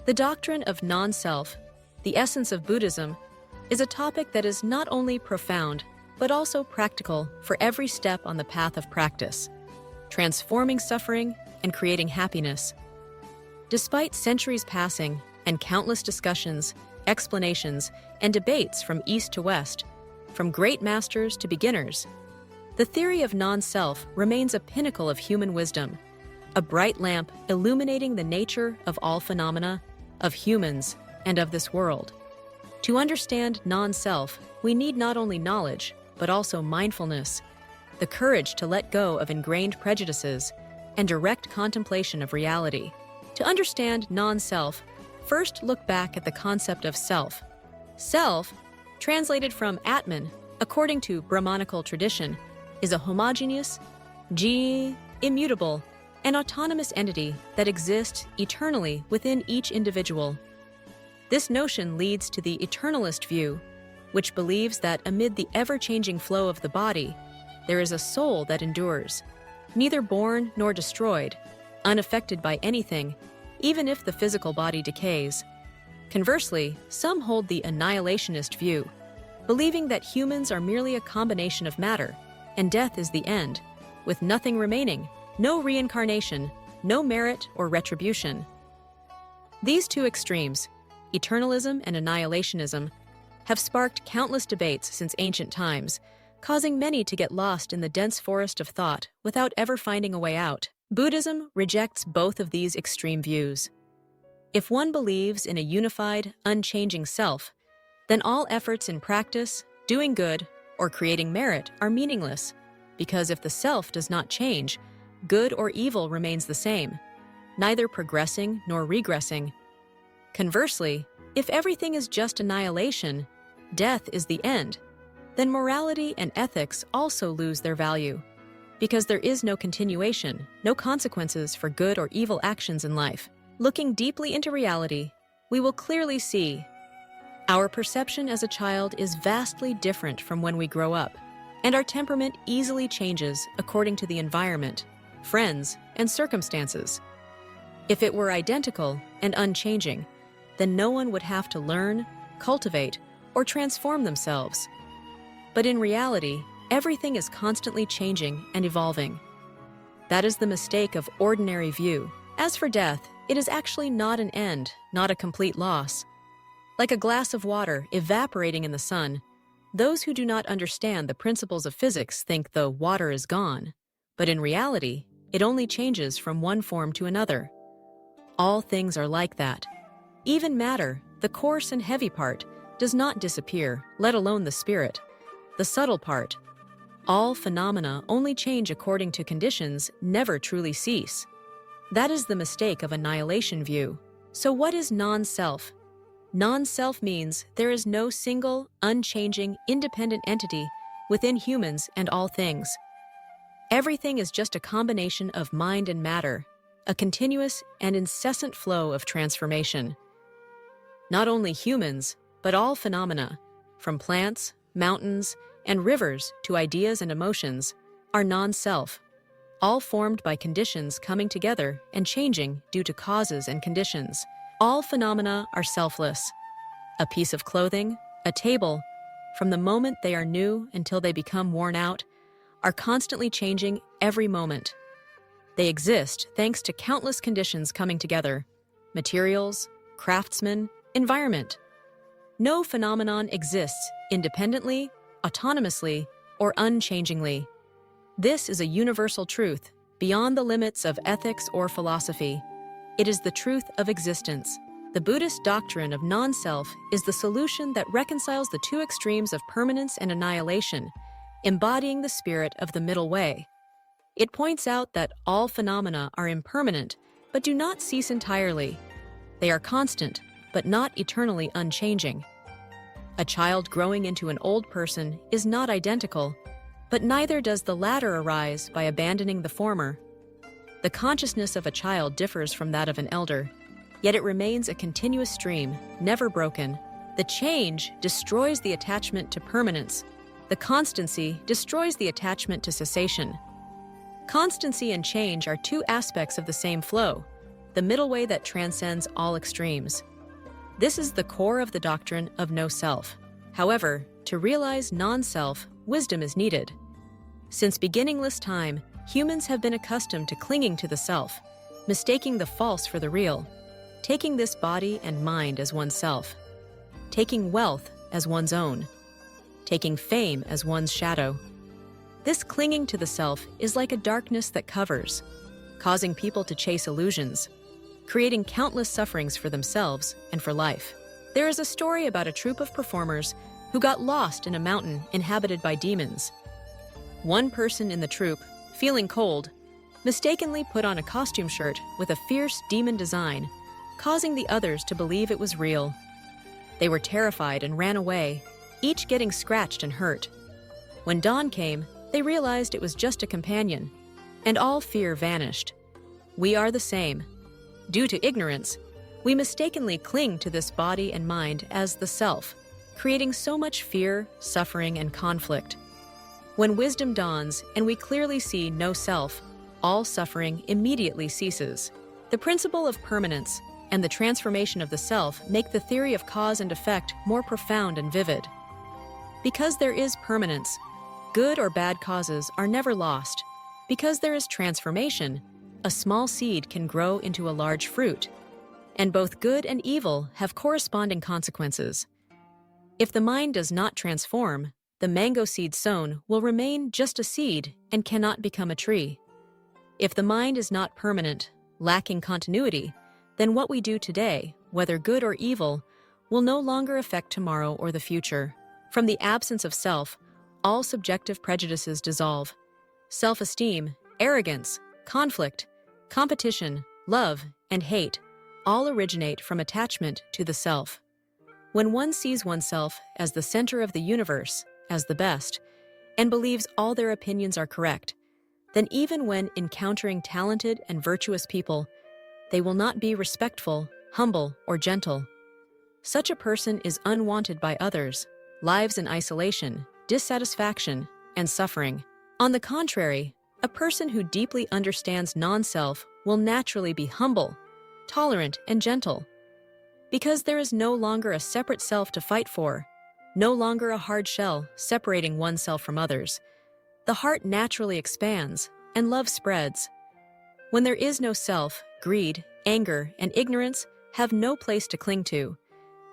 The doctrine of non-self, the essence of Buddhism, is a topic that is not only profound, but also practical for every step on the path of practice, transforming suffering and creating happiness. Despite centuries passing and countless discussions, explanations, and debates from east to west, from great masters to beginners, the theory of non-self remains a pinnacle of human wisdom, a bright lamp illuminating the nature of all phenomena, of humans, and of this world. To understand non-self, we need not only knowledge, but also mindfulness, the courage to let go of ingrained prejudices, and direct contemplation of reality. To understand non-self, first look back at the concept of self. Self, translated from Atman, according to Brahmanical tradition, is a homogeneous, immutable, and autonomous entity that exists eternally within each individual. This notion leads to the eternalist view, which believes that amid the ever-changing flow of the body, there is a soul that endures, neither born nor destroyed, unaffected by anything, even if the physical body decays. Conversely, some hold the annihilationist view, believing that humans are merely a combination of matter, and death is the end, with nothing remaining, no reincarnation, no merit or retribution. These two extremes, eternalism and annihilationism, have sparked countless debates since ancient times, causing many to get lost in the dense forest of thought without ever finding a way out. Buddhism rejects both of these extreme views. If one believes in a unified, unchanging self, then all efforts in practice, doing good, or creating merit are meaningless, because if the self does not change, good or evil remains the same, neither progressing nor regressing. Conversely, if everything is just annihilation, death is the end, then morality and ethics also lose their value, because there is no continuation, no consequences for good or evil actions in life. Looking deeply into reality, we will clearly see our perception as a child is vastly different from when we grow up, and our temperament easily changes according to the environment, friends, and circumstances. If it were identical and unchanging, then no one would have to learn, cultivate, or transform themselves. But in reality, everything is constantly changing and evolving. That is the mistake of ordinary view. As for death, it is actually not an end, not a complete loss. Like a glass of water evaporating in the sun, those who do not understand the principles of physics think the water is gone, but in reality, it only changes from one form to another. All things are like that. Even matter, the coarse and heavy part, does not disappear, let alone the spirit, the subtle part. All phenomena only change according to conditions, never truly cease. That is the mistake of annihilation view. So what is non-self? Non-self means there is no single, unchanging, independent entity within humans and all things. Everything is just a combination of mind and matter, a continuous and incessant flow of transformation. Not only humans, but all phenomena, from plants, mountains, and rivers to ideas and emotions, are non-self, all formed by conditions coming together and changing due to causes and conditions. All phenomena are selfless. A piece of clothing, a table, from the moment they are new until they become worn out, are constantly changing every moment. They exist thanks to countless conditions coming together: materials, craftsmen, environment. No phenomenon exists independently, autonomously, or unchangingly. This is a universal truth, beyond the limits of ethics or philosophy. It is the truth of existence. The Buddhist doctrine of non-self is the solution that reconciles the two extremes of permanence and annihilation, embodying the spirit of the middle way. It points out that all phenomena are impermanent, but do not cease entirely. They are constant, but not eternally unchanging. A child growing into an old person is not identical, but neither does the latter arise by abandoning the former. The consciousness of a child differs from that of an elder, yet it remains a continuous stream, never broken. The change destroys the attachment to permanence. The constancy destroys the attachment to cessation. Constancy and change are two aspects of the same flow. the middle way that transcends all extremes. This is the core of the doctrine of no self. However, to realize non-self, wisdom is needed. Since beginningless time, humans have been accustomed to clinging to the self, mistaking the false for the real, taking this body and mind as oneself, taking wealth as one's own, taking fame as one's shadow. This clinging to the self is like a darkness that covers, causing people to chase illusions, creating countless sufferings for themselves and for life. There is a story about a troupe of performers who got lost in a mountain inhabited by demons. One person in the troupe, feeling cold, mistakenly put on a costume shirt with a fierce demon design, causing the others to believe it was real. They were terrified and ran away, each getting scratched and hurt. When dawn came, they realized it was just a companion, and all fear vanished. We are the same. Due to ignorance, we mistakenly cling to this body and mind as the self, creating so much fear, suffering, and conflict. When wisdom dawns and we clearly see no self, all suffering immediately ceases. The principle of permanence and the transformation of the self make the theory of cause and effect more profound and vivid. Because there is permanence, good or bad causes are never lost. Because there is transformation, a small seed can grow into a large fruit, and both good and evil have corresponding consequences. If the mind does not transform, the mango seed sown will remain just a seed and cannot become a tree. If the mind is not permanent, lacking continuity, then what we do today, whether good or evil, will no longer affect tomorrow or the future. From the absence of self, all subjective prejudices dissolve. Self-esteem, arrogance, conflict, competition, love, and hate all originate from attachment to the self. When one sees oneself as the center of the universe, as the best, and believes all their opinions are correct, then even when encountering talented and virtuous people, they will not be respectful, humble, or gentle. Such a person is unwanted by others, lives in isolation, dissatisfaction, and suffering. On the contrary, a person who deeply understands non-self will naturally be humble, tolerant, and gentle. Because there is no longer a separate self to fight for, no longer a hard shell separating oneself from others, the heart naturally expands and love spreads. When there is no self, greed, anger, and ignorance have no place to cling to,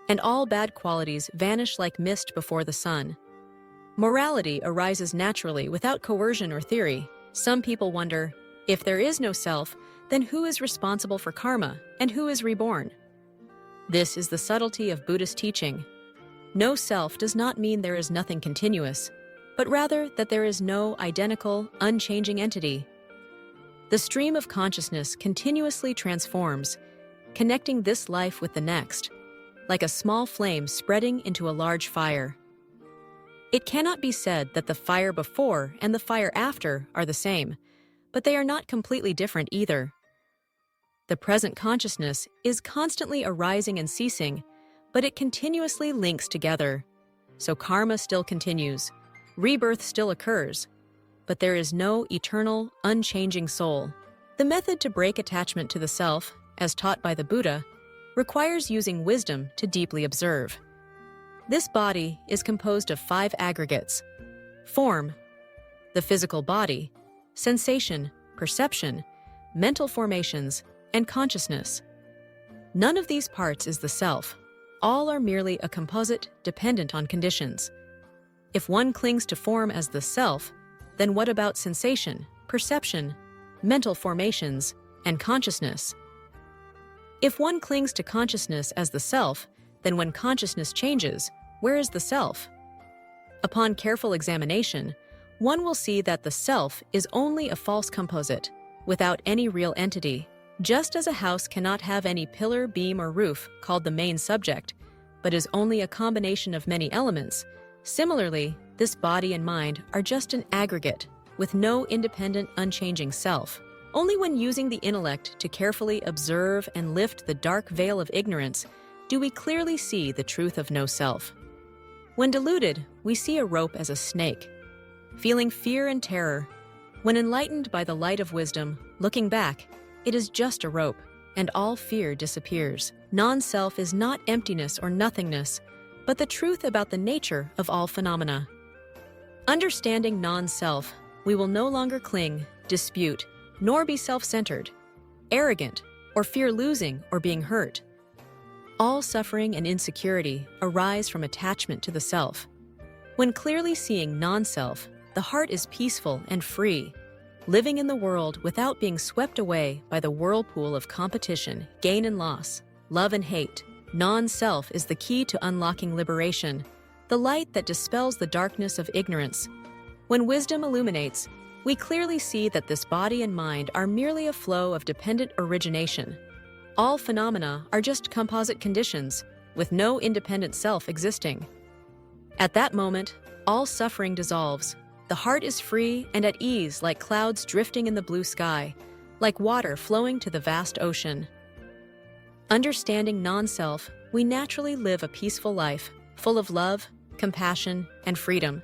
and all bad qualities vanish like mist before the sun. Morality arises naturally without coercion or theory. Some people wonder, if there is no self, then who is responsible for karma and who is reborn? This is the subtlety of Buddhist teaching. No self does not mean there is nothing continuous, but rather that there is no identical, unchanging entity. The stream of consciousness continuously transforms, connecting this life with the next, like a small flame spreading into a large fire. It cannot be said that the fire before and the fire after are the same, but they are not completely different either. The present consciousness is constantly arising and ceasing, but it continuously links together. So karma still continues, rebirth still occurs, but there is no eternal, unchanging soul. The method to break attachment to the self, as taught by the Buddha, requires using wisdom to deeply observe. This body is composed of 5 aggregates: form, the physical body, sensation, perception, mental formations, and consciousness. None of these parts is the self. All are merely a composite dependent on conditions. If one clings to form as the self, then what about sensation, perception, mental formations, and consciousness? If one clings to consciousness as the self, then when consciousness changes, where is the self? Upon careful examination, one will see that the self is only a false composite, without any real entity. Just as a house cannot have any pillar, beam, or roof called the main subject, but is only a combination of many elements, similarly, this body and mind are just an aggregate, with no independent, unchanging self. Only when using the intellect to carefully observe and lift the dark veil of ignorance do we clearly see the truth of no self. When deluded, we see a rope as a snake. Feeling fear and terror, when enlightened by the light of wisdom, looking back, it is just a rope. and all fear disappears. Non-self is not emptiness or nothingness, but the truth about the nature of all phenomena. Understanding non-self, we will no longer cling, dispute, nor be self-centered, arrogant, or fear losing or being hurt. All suffering and insecurity arise from attachment to the self. When clearly seeing non-self, the heart is peaceful and free, living in the world without being swept away by the whirlpool of competition, gain and loss, love and hate. Non-self is the key to unlocking liberation, the light that dispels the darkness of ignorance. When wisdom illuminates, we clearly see that this body and mind are merely a flow of dependent origination. All phenomena are just composite conditions, with no independent self existing. At that moment, all suffering dissolves. The heart is free and at ease like clouds drifting in the blue sky, like water flowing to the vast ocean. Understanding non-self, we naturally live a peaceful life, full of love, compassion, and freedom.